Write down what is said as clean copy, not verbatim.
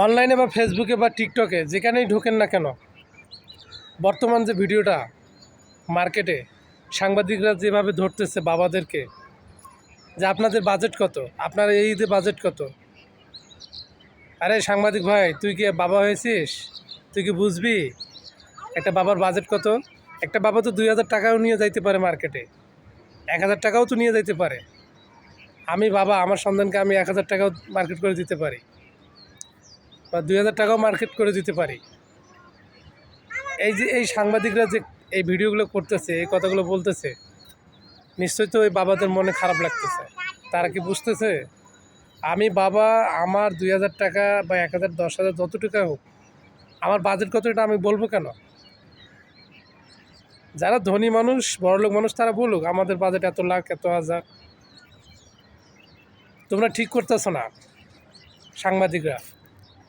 অনলাইনে বা ফেসবুকে বা টিকটকে যেখানেই ঢোকেন না কেন, বর্তমান যে ভিডিওটা মার্কেটে সাংবাদিকরা যেভাবে ধরতেছে বাবাদেরকে, যে আপনাদের বাজেট কত, আপনার এই ঈদে বাজেট কত। আরে সাংবাদিক ভাই, তুই কি বাবা হয়েছিস? তুই কি বুঝবি একটা বাবার বাজেট কত? একটা বাবা তো 2000 টাকাও নিয়ে যাইতে পারে মার্কেটে, 1000 টাকাও তো নিয়ে যাইতে পারে। আমি বাবা, আমার সন্তানকে আমি 1000 টাকাও মার্কেট করে দিতে পারি, বা 2000 টাকাও মার্কেট করে দিতে পারি। এই যে এই সাংবাদিকরা যে এই ভিডিওগুলো করতেছে, এই কথাগুলো বলতেছে, নিশ্চয়ই তো ওই বাবাদের মনে খারাপ লাগতেছে। তারা কি বুঝতেছে আমি বাবা, আমার 2000 টাকা বা 1000, 10,000 যত টাকা হোক, আমার বাজেট কত এটা আমি বলবো কেন? যারা ধনী মানুষ, বড়লোক মানুষ, তারা বলুক আমাদের বাজেট এত লাখ, এত হাজার। তোমরা ঠিক করতেছো না সাংবাদিকরা।